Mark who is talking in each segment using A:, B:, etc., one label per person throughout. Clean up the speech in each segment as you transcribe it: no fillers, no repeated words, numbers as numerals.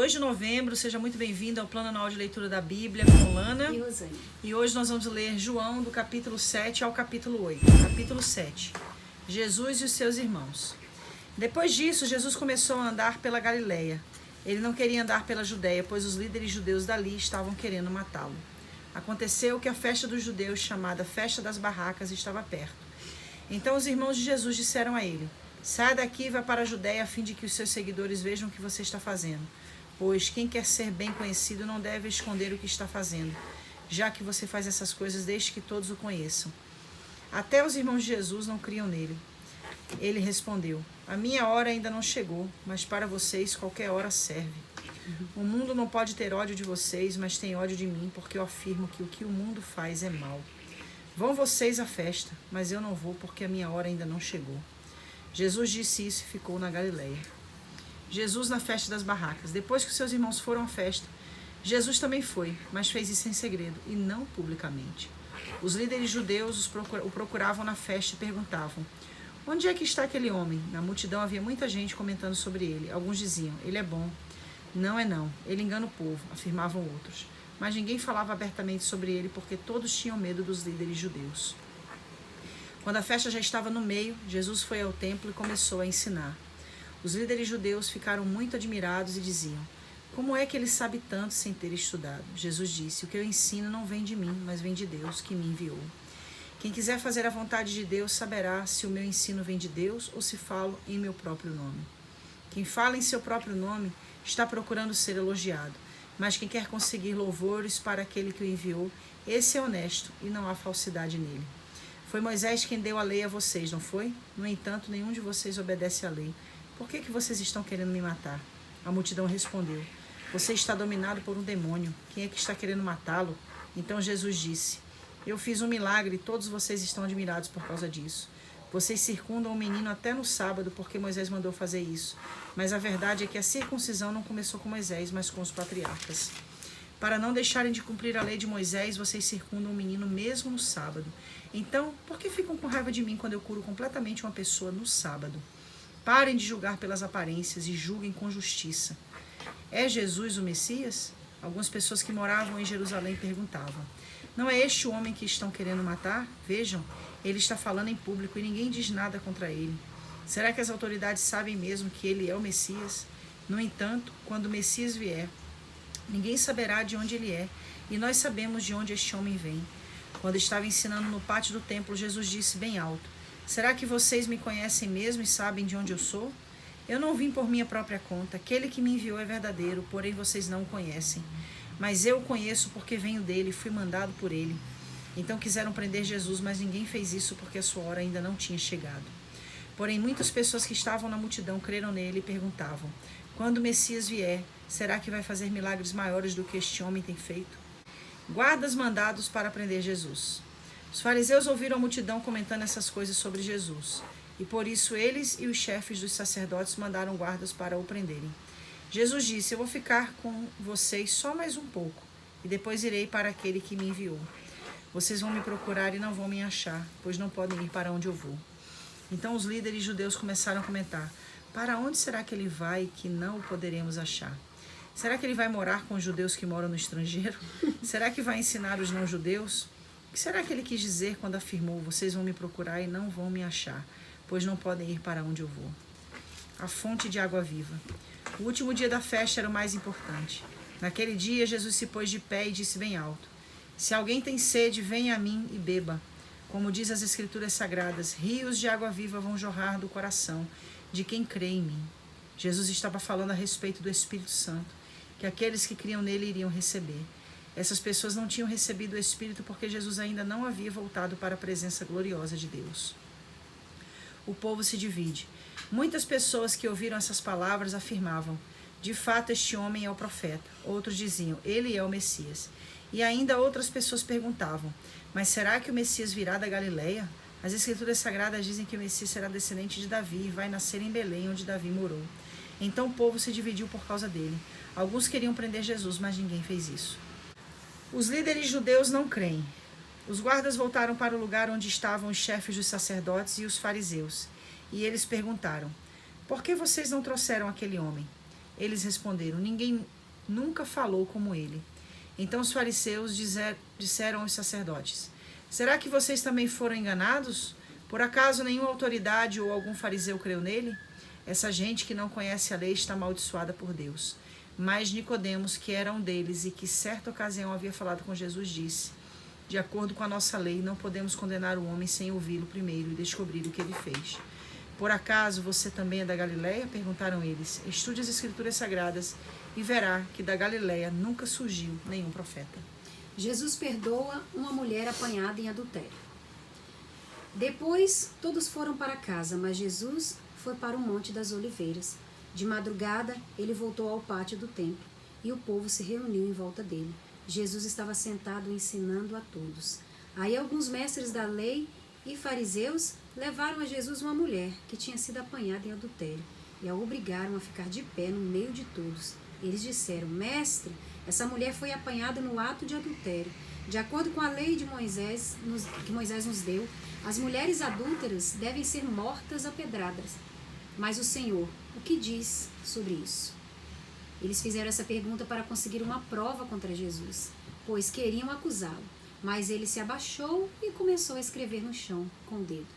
A: 2 de novembro, seja muito bem-vindo ao Plano Anual de Leitura da Bíblia com Lana
B: e Rosane.
A: E hoje nós vamos ler João do capítulo 7 ao capítulo 8. Capítulo 7. Jesus e os seus irmãos. Depois disso, Jesus começou a andar pela Galileia. Ele não queria andar pela Judéia, pois os líderes judeus dali estavam querendo matá-lo. Aconteceu que a festa dos judeus, chamada Festa das Barracas, estava perto. Então os irmãos de Jesus disseram a ele: saia daqui e vá para a Judéia, a fim de que os seus seguidores vejam o que você está fazendo. Pois quem quer ser bem conhecido não deve esconder o que está fazendo, já que você faz essas coisas desde que todos o conheçam. Até os irmãos de Jesus não criam nele. Ele respondeu: a minha hora ainda não chegou, mas para vocês qualquer hora serve. O mundo não pode ter ódio de vocês, mas tem ódio de mim, porque eu afirmo que o que o mundo faz é mal. Vão vocês à festa, mas eu não vou, porque a minha hora ainda não chegou. Jesus disse isso e ficou na Galileia. Jesus na festa das barracas. Depois que seus irmãos foram à festa, Jesus também foi, mas fez isso em segredo e não publicamente. Os líderes judeus o procuravam na festa e perguntavam: onde é que está aquele homem? Na multidão havia muita gente comentando sobre ele. Alguns diziam: ele é bom. Não é não, ele engana o povo, afirmavam outros. Mas ninguém falava abertamente sobre ele, porque todos tinham medo dos líderes judeus. Quando a festa já estava no meio, Jesus foi ao templo e começou a ensinar. Os líderes judeus ficaram muito admirados e diziam: como é que ele sabe tanto sem ter estudado? Jesus disse: o que eu ensino não vem de mim, mas vem de Deus que me enviou. Quem quiser fazer a vontade de Deus saberá se o meu ensino vem de Deus ou se falo em meu próprio nome. Quem fala em seu próprio nome está procurando ser elogiado, mas quem quer conseguir louvores para aquele que o enviou, esse é honesto e não há falsidade nele. Foi Moisés quem deu a lei a vocês, não foi? No entanto, nenhum de vocês obedece à lei. Por que vocês estão querendo me matar? A multidão respondeu: você está dominado por um demônio. Quem é que está querendo matá-lo? Então Jesus disse: eu fiz um milagre e todos vocês estão admirados por causa disso. Vocês circundam o menino até no sábado porque Moisés mandou fazer isso. Mas a verdade é que a circuncisão não começou com Moisés, mas com os patriarcas. Para não deixarem de cumprir a lei de Moisés, vocês circundam o menino mesmo no sábado. Então, por que ficam com raiva de mim quando eu curo completamente uma pessoa no sábado? Parem de julgar pelas aparências e julguem com justiça. É Jesus o Messias? Algumas pessoas que moravam em Jerusalém perguntavam: não é este o homem que estão querendo matar? Vejam, ele está falando em público e ninguém diz nada contra ele. Será que as autoridades sabem mesmo que ele é o Messias? No entanto, quando o Messias vier, ninguém saberá de onde ele é, e nós sabemos de onde este homem vem. Quando estava ensinando no pátio do templo, Jesus disse bem alto: será que vocês me conhecem mesmo e sabem de onde eu sou? Eu não vim por minha própria conta. Aquele que me enviou é verdadeiro, porém vocês não o conhecem. Mas eu o conheço porque venho dele e fui mandado por ele. Então quiseram prender Jesus, mas ninguém fez isso porque a sua hora ainda não tinha chegado. Porém, muitas pessoas que estavam na multidão creram nele e perguntavam: quando o Messias vier, será que vai fazer milagres maiores do que este homem tem feito? Guardas mandados para prender Jesus. Os fariseus ouviram a multidão comentando essas coisas sobre Jesus, e por isso eles e os chefes dos sacerdotes mandaram guardas para o prenderem. Jesus disse: eu vou ficar com vocês só mais um pouco, e depois irei para aquele que me enviou. Vocês vão me procurar e não vão me achar, pois não podem ir para onde eu vou. Então os líderes judeus começaram a comentar: para onde será que ele vai que não o poderemos achar? Será que ele vai morar com os judeus que moram no estrangeiro? Será que vai ensinar os não-judeus? O que será que ele quis dizer quando afirmou: vocês vão me procurar e não vão me achar, pois não podem ir para onde eu vou? A fonte de água viva. O último dia da festa era o mais importante. Naquele dia, Jesus se pôs de pé e disse bem alto: se alguém tem sede, venha a mim e beba. Como diz as Escrituras Sagradas, rios de água viva vão jorrar do coração de quem crê em mim. Jesus estava falando a respeito do Espírito Santo, que aqueles que criam nele iriam receber. Essas pessoas não tinham recebido o Espírito porque Jesus ainda não havia voltado para a presença gloriosa de Deus. O povo se divide. Muitas pessoas que ouviram essas palavras afirmavam: de fato este homem é o profeta. Outros diziam: ele é o Messias. E ainda outras pessoas perguntavam: mas será que o Messias virá da Galileia? As Escrituras Sagradas dizem que o Messias será descendente de Davi e vai nascer em Belém, onde Davi morou. Então o povo se dividiu por causa dele. Alguns queriam prender Jesus, mas ninguém fez isso. Os líderes judeus não creem. Os guardas voltaram para o lugar onde estavam os chefes dos sacerdotes e os fariseus. E eles perguntaram: por que vocês não trouxeram aquele homem? Eles responderam: ninguém nunca falou como ele. Então os fariseus disseram aos sacerdotes: será que vocês também foram enganados? Por acaso nenhuma autoridade ou algum fariseu creu nele? Essa gente que não conhece a lei está amaldiçoada por Deus. Mas Nicodemos, que era um deles e que certa ocasião havia falado com Jesus, disse: de acordo com a nossa lei, não podemos condenar o homem sem ouvi-lo primeiro e descobrir o que ele fez. Por acaso você também é da Galileia? Perguntaram eles. Estude as Escrituras Sagradas e verá que da Galileia nunca surgiu nenhum profeta.
B: Jesus perdoa uma mulher apanhada em adultério. Depois, todos foram para casa, mas Jesus foi para o Monte das Oliveiras. De madrugada, ele voltou ao pátio do templo e o povo se reuniu em volta dele. Jesus estava sentado ensinando a todos. Aí alguns mestres da lei e fariseus levaram a Jesus uma mulher que tinha sido apanhada em adultério e a obrigaram a ficar de pé no meio de todos. Eles disseram: mestre, essa mulher foi apanhada no ato de adultério. De acordo com a lei de Moisés, que Moisés nos deu, as mulheres adúlteras devem ser mortas a pedradas. Mas o Senhor, o que diz sobre isso? Eles fizeram essa pergunta para conseguir uma prova contra Jesus, pois queriam acusá-lo. Mas ele se abaixou e começou a escrever no chão com o dedo.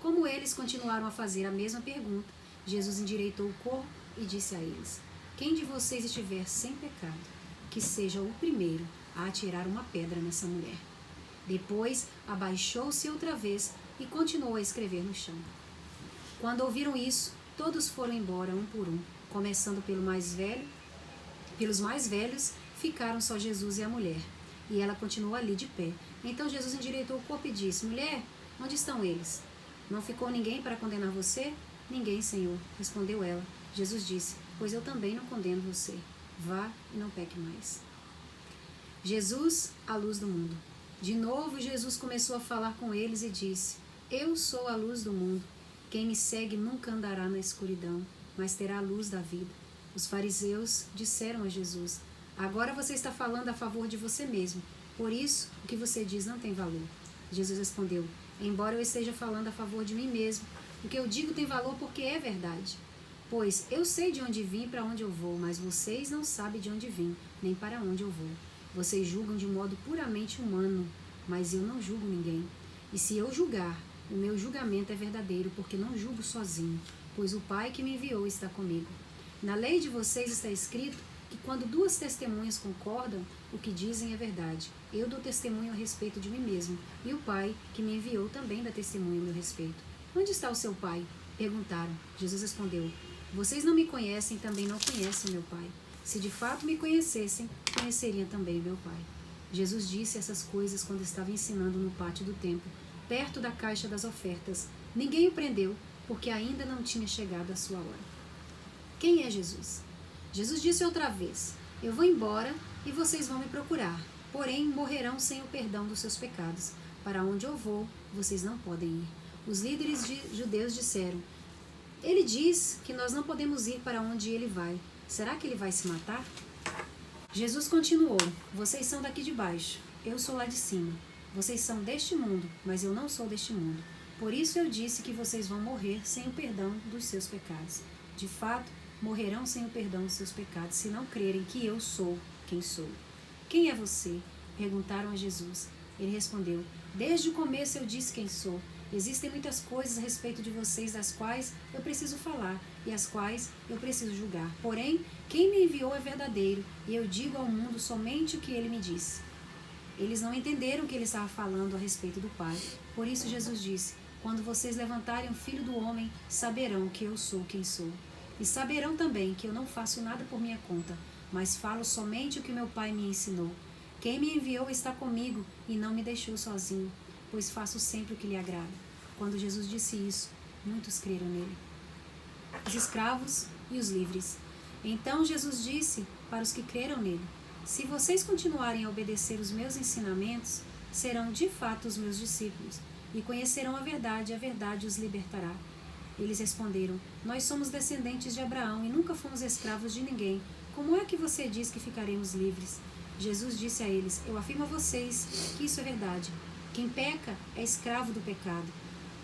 B: Como eles continuaram a fazer a mesma pergunta, Jesus endireitou o corpo e disse a eles: quem de vocês estiver sem pecado, que seja o primeiro a atirar uma pedra nessa mulher. Depois abaixou-se outra vez e continuou a escrever no chão. Quando ouviram isso, todos foram embora um por um, começando pelos mais velhos, ficaram só Jesus e a mulher. E ela continuou ali de pé. Então Jesus endireitou o corpo e disse: mulher, onde estão eles? Não ficou ninguém para condenar você? Ninguém, Senhor, respondeu ela. Jesus disse: pois eu também não condeno você. Vá e não peque mais. Jesus, a luz do mundo. De novo, Jesus começou a falar com eles e disse: eu sou a luz do mundo. Quem me segue nunca andará na escuridão, mas terá a luz da vida. Os fariseus disseram a Jesus: agora você está falando a favor de você mesmo. Por isso, o que você diz não tem valor. Jesus respondeu: embora eu esteja falando a favor de mim mesmo, o que eu digo tem valor porque é verdade. Pois eu sei de onde vim e para onde eu vou, mas vocês não sabem de onde vim, nem para onde eu vou. Vocês julgam de modo puramente humano, mas eu não julgo ninguém. E se eu julgar, o meu julgamento é verdadeiro, porque não julgo sozinho, pois o Pai que me enviou está comigo. Na lei de vocês está escrito que quando duas testemunhas concordam, o que dizem é verdade. Eu dou testemunho a respeito de mim mesmo, e o Pai que me enviou também dá testemunho a meu respeito. Onde está o seu Pai? Perguntaram. Jesus respondeu: vocês não me conhecem, também não conhecem meu Pai. Se de fato me conhecessem, conheceriam também meu Pai. Jesus disse essas coisas quando estava ensinando no pátio do templo, perto da caixa das ofertas. Ninguém o prendeu, porque ainda não tinha chegado a sua hora. Quem é Jesus? Jesus disse outra vez: eu vou embora e vocês vão me procurar, porém morrerão sem o perdão dos seus pecados. Para onde eu vou, vocês não podem ir. Os líderes judeus disseram: ele diz que nós não podemos ir para onde ele vai. Será que ele vai se matar? Jesus continuou: vocês são daqui de baixo, eu sou lá de cima. Vocês são deste mundo, mas eu não sou deste mundo. Por isso eu disse que vocês vão morrer sem o perdão dos seus pecados. De fato, morrerão sem o perdão dos seus pecados, se não crerem que eu sou quem sou. Quem é você? Perguntaram a Jesus. Ele respondeu: desde o começo eu disse quem sou. Existem muitas coisas a respeito de vocês das quais eu preciso falar e as quais eu preciso julgar. Porém, quem me enviou é verdadeiro e eu digo ao mundo somente o que ele me disse. Eles não entenderam que ele estava falando a respeito do Pai. Por isso Jesus disse: quando vocês levantarem o Filho do Homem, saberão que eu sou quem sou. E saberão também que eu não faço nada por minha conta, mas falo somente o que meu Pai me ensinou. Quem me enviou está comigo e não me deixou sozinho, pois faço sempre o que lhe agrada. Quando Jesus disse isso, muitos creram nele, os escravos e os livres. Então Jesus disse para os que creram nele: se vocês continuarem a obedecer os meus ensinamentos, serão de fato os meus discípulos, e conhecerão a verdade os libertará. Eles responderam: nós somos descendentes de Abraão e nunca fomos escravos de ninguém. Como é que você diz que ficaremos livres? Jesus disse a eles: eu afirmo a vocês que isso é verdade. Quem peca é escravo do pecado.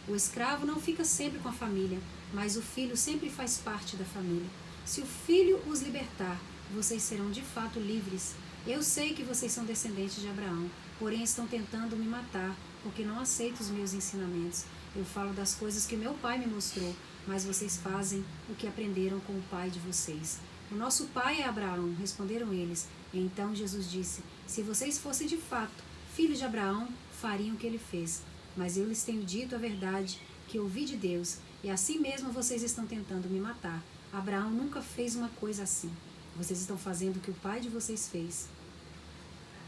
B: O escravo não fica sempre com a família, mas o filho sempre faz parte da família. Se o filho os libertar, vocês serão de fato livres. Eu sei que vocês são descendentes de Abraão, porém estão tentando me matar, porque não aceitam os meus ensinamentos. Eu falo das coisas que meu pai me mostrou, mas vocês fazem o que aprenderam com o pai de vocês. O nosso pai é Abraão, responderam eles. Então Jesus disse: se vocês fossem de fato filhos de Abraão, fariam o que ele fez. Mas eu lhes tenho dito a verdade que ouvi de Deus, e assim mesmo vocês estão tentando me matar. Abraão nunca fez uma coisa assim. Vocês estão fazendo o que o pai de vocês fez.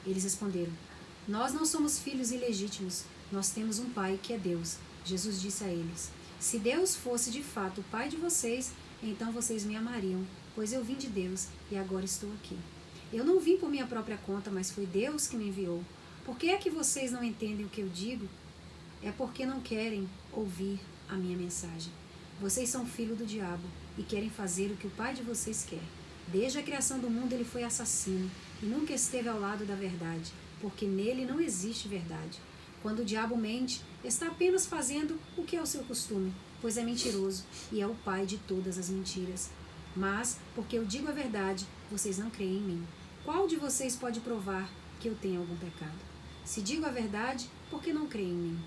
B: Eles responderam: nós não somos filhos ilegítimos, nós temos um pai que é Deus. Jesus disse a eles: se Deus fosse de fato o pai de vocês, então vocês me amariam, pois eu vim de Deus e agora estou aqui. Eu não vim por minha própria conta, mas foi Deus que me enviou. Por que é que vocês não entendem o que eu digo? É porque não querem ouvir a minha mensagem. Vocês são filho do diabo e querem fazer o que o pai de vocês quer. Desde a criação do mundo ele foi assassino e nunca esteve ao lado da verdade, porque nele não existe verdade. Quando o diabo mente, está apenas fazendo o que é o seu costume, pois é mentiroso e é o pai de todas as mentiras. Mas, porque eu digo a verdade, vocês não creem em mim. Qual de vocês pode provar que eu tenho algum pecado? Se digo a verdade, por que não creem em mim?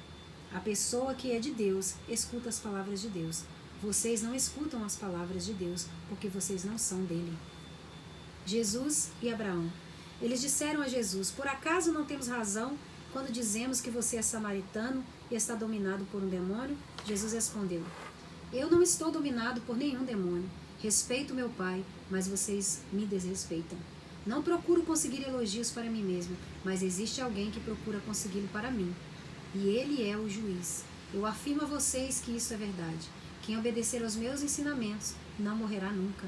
B: A pessoa que é de Deus escuta as palavras de Deus. Vocês não escutam as palavras de Deus, porque vocês não são dele. Jesus e Abraão. Eles disseram a Jesus: por acaso não temos razão quando dizemos que você é samaritano e está dominado por um demônio? Jesus respondeu: eu não estou dominado por nenhum demônio. Respeito meu Pai, mas vocês me desrespeitam. Não procuro conseguir elogios para mim mesmo, mas existe alguém que procura consegui-lo para mim. E ele é o juiz. Eu afirmo a vocês que isso é verdade. Quem obedecer aos meus ensinamentos não morrerá nunca.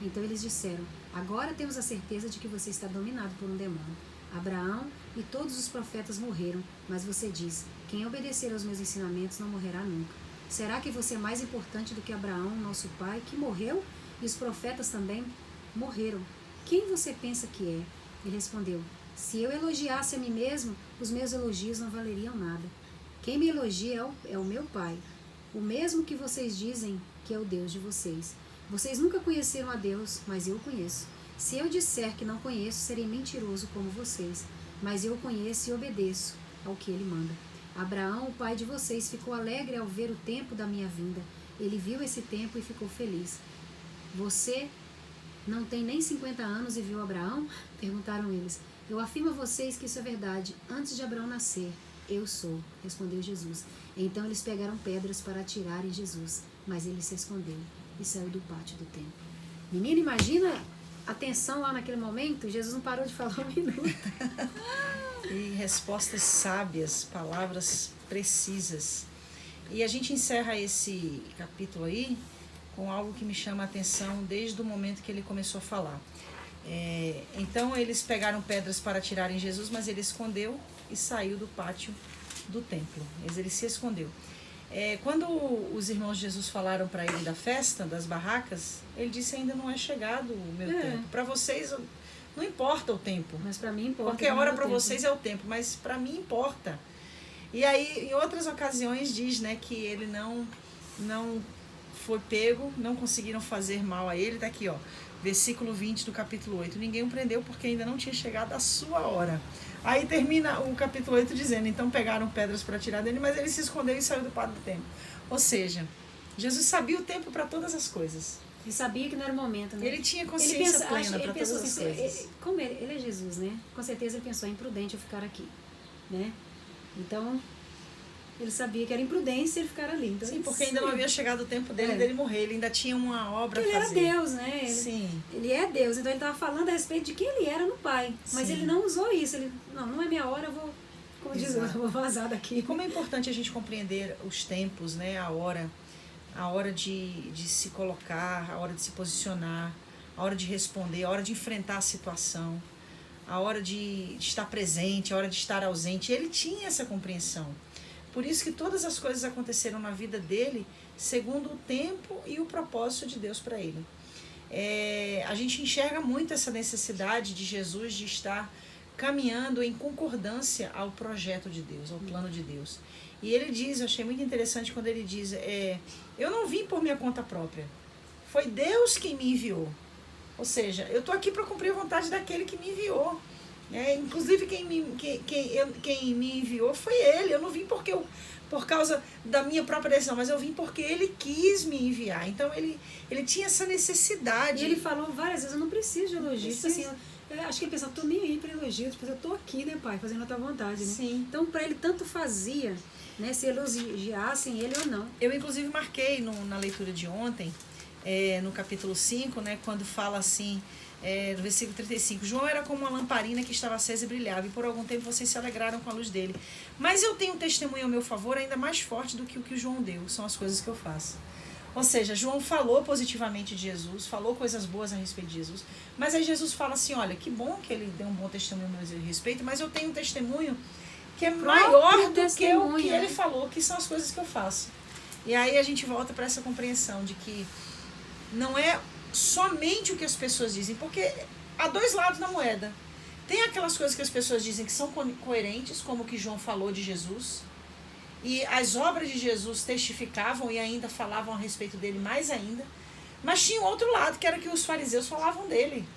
B: Então eles disseram: agora temos a certeza de que você está dominado por um demônio. Abraão e todos os profetas morreram, mas você diz: quem obedecer aos meus ensinamentos não morrerá nunca. Será que você é mais importante do que Abraão, nosso pai, que morreu? E os profetas também morreram. Quem você pensa que é? Ele respondeu: se eu elogiasse a mim mesmo, os meus elogios não valeriam nada. Quem me elogia é o meu Pai, o mesmo que vocês dizem que é o Deus de vocês. Vocês nunca conheceram a Deus, mas eu o conheço. Se eu disser que não conheço, serei mentiroso como vocês, mas eu conheço e obedeço ao que ele manda. Abraão, o pai de vocês, ficou alegre ao ver o tempo da minha vinda. Ele viu esse tempo e ficou feliz. Você não tem nem 50 anos e viu Abraão? Perguntaram eles. Eu afirmo a vocês que isso é verdade. Antes de Abraão nascer, eu sou, respondeu Jesus. Então eles pegaram pedras para atirar em Jesus, mas ele se escondeu e saiu do pátio do templo. Menina, imagina a tensão lá naquele momento. Jesus não parou de falar um minuto.
A: E respostas sábias, palavras precisas. E a gente encerra esse capítulo aí com algo que me chama a atenção desde o momento que ele começou a falar. Então eles pegaram pedras para atirar em Jesus, mas ele escondeu e saiu do pátio do templo. Ele se escondeu. Quando os irmãos de Jesus falaram para ele da festa, das barracas, ele disse: ainda não é chegado o meu tempo. Para vocês não importa o tempo.
B: Mas para mim importa.
A: Qualquer hora para vocês é o tempo, mas para mim importa. E aí, em outras ocasiões, diz, né, que ele não foi pego, não conseguiram fazer mal a ele. Está aqui, ó, versículo 20 do capítulo 8. Ninguém o prendeu porque ainda não tinha chegado a sua hora. Aí termina o capítulo 8 dizendo: então pegaram pedras para tirar dele, mas ele se escondeu e saiu do pátio do templo. Ou seja, Jesus sabia o tempo para todas as coisas.
B: Ele sabia que não era o momento, né?
A: Ele tinha consciência plena para todas as coisas.
B: Como ele é Jesus, né? Com certeza ele pensou: é imprudente eu ficar aqui, né? Então, ele sabia que era imprudência ele ficar ali. Então,
A: sim, porque ainda não havia chegado o tempo dele morrer. Ele ainda tinha uma obra a fazer.
B: Ele era Deus, né?
A: Sim.
B: Ele é Deus, então ele estava falando a respeito de quem ele era no Pai. Mas
A: sim,
B: ele não usou isso. Ele, não é minha hora, eu vou, como diz, eu vou vazar daqui.
A: Como é importante a gente compreender os tempos, né? A hora de se colocar, a hora de se posicionar, a hora de responder, a hora de enfrentar a situação, a hora de estar presente, a hora de estar ausente. Ele tinha essa compreensão. Por isso que todas as coisas aconteceram na vida dele segundo o tempo e o propósito de Deus para ele. A gente enxerga muito essa necessidade de Jesus de estar caminhando em concordância ao projeto de Deus, ao plano de Deus. E ele diz, eu achei muito interessante quando ele diz, eu não vim por minha conta própria, foi Deus quem me enviou. Ou seja, eu estou aqui para cumprir a vontade daquele que me enviou. Inclusive, quem me enviou foi ele. Eu não vim por causa da minha própria decisão, mas eu vim porque ele quis me enviar. Então, ele tinha essa necessidade.
B: E ele falou várias vezes, eu não preciso de elogios. Assim, eu acho que ele pensava, tô nem aí para elogios, porque eu tô aqui, né, pai, fazendo a tua vontade, né?
A: Sim.
B: Então, para ele, tanto fazia, né, se elogiassem ele ou não.
A: Eu, inclusive, marquei na leitura de ontem, no capítulo 5, né, quando fala assim, no versículo 35, João era como uma lamparina que estava acesa e brilhava, e por algum tempo vocês se alegraram com a luz dele. Mas eu tenho um testemunho ao meu favor ainda mais forte do que o que o João deu, são as coisas que eu faço. Ou seja, João falou positivamente de Jesus, falou coisas boas a respeito de Jesus, mas aí Jesus fala assim, olha, que bom que ele deu um bom testemunho a meu respeito, mas eu tenho um testemunho que é maior do que o que ele falou, que são as coisas que eu faço. E aí a gente volta para essa compreensão de que não é somente o que as pessoas dizem, porque há dois lados na moeda. Tem aquelas coisas que as pessoas dizem que são coerentes, como o que João falou de Jesus, e as obras de Jesus testificavam e ainda falavam a respeito dele mais ainda, mas tinha outro lado, que era que os fariseus falavam dele.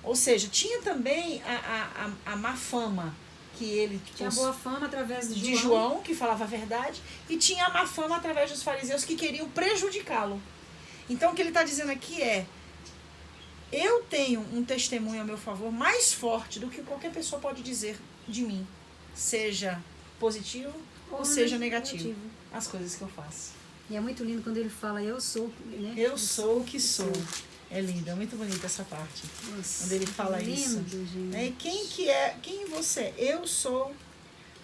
A: Ou seja, tinha também a má fama que ele
B: tinha boa fama através
A: de João, que falava a verdade, e tinha a má fama através dos fariseus que queriam prejudicá-lo. Então o que ele está dizendo aqui eu tenho um testemunho a meu favor mais forte do que qualquer pessoa pode dizer de mim, seja positivo ou seja negativo, as coisas que eu faço.
B: E é muito lindo quando ele fala, eu sou, né?
A: Eu sou o que sou. É lindo, é muito bonita essa parte.
B: Nossa,
A: quando ele fala
B: lindo,
A: isso.
B: Gente.
A: Quem você é? Eu sou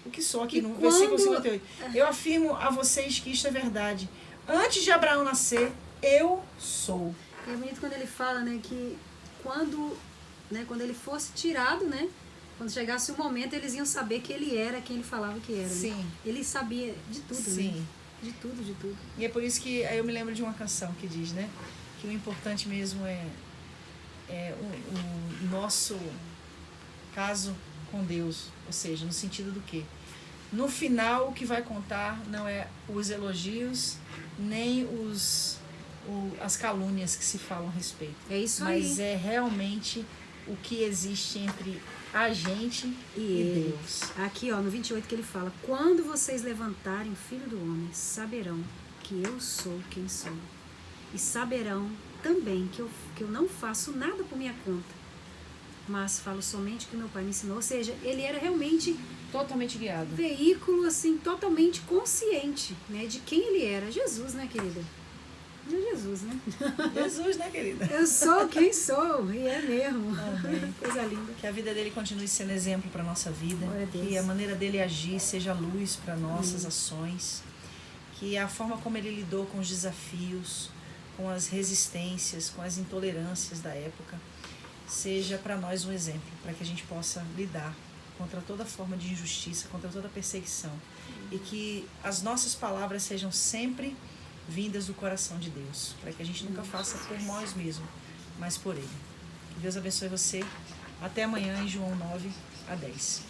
A: o que sou, aqui no versículo 58. Eu afirmo a vocês que isto é verdade. Antes de Abraão nascer, eu sou.
B: E é bonito quando ele fala, né, que quando ele fosse tirado, né, quando chegasse o momento, eles iam saber que ele era quem ele falava que era.
A: Sim.
B: Né? Ele sabia de tudo,
A: Sim.
B: Né? De tudo, de tudo.
A: E é por isso que aí eu me lembro de uma canção que diz, né, que o importante mesmo é o nosso caso com Deus. Ou seja, no sentido do quê? No final, o que vai contar não é os elogios, nem as calúnias que se falam a respeito.
B: É isso aí.
A: Mas é realmente o que existe entre a gente e Deus.
B: Aqui, ó, no 28 que ele fala, quando vocês levantarem o Filho do Homem, saberão que eu sou quem sou. E saberão também que eu não faço nada por minha conta, mas falo somente o que meu pai me ensinou. Ou seja, ele era realmente
A: totalmente guiado.
B: Veículo, assim, totalmente consciente, né, de quem ele era. Jesus, né, querida? É Jesus, né?
A: Jesus, né, querida?
B: Eu sou quem sou, e é mesmo.
A: Amém.
B: Coisa linda.
A: Que a vida dele continue sendo exemplo para a nossa vida. Que a maneira dele agir seja luz para nossas ações. Que a forma como ele lidou com os desafios, com as resistências, com as intolerâncias da época, seja para nós um exemplo, para que a gente possa lidar contra toda forma de injustiça, contra toda perseguição. E que as nossas palavras sejam sempre vindas do coração de Deus, para que a gente nunca faça por nós mesmos, mas por Ele. Que Deus abençoe você. Até amanhã em João 9 a 10.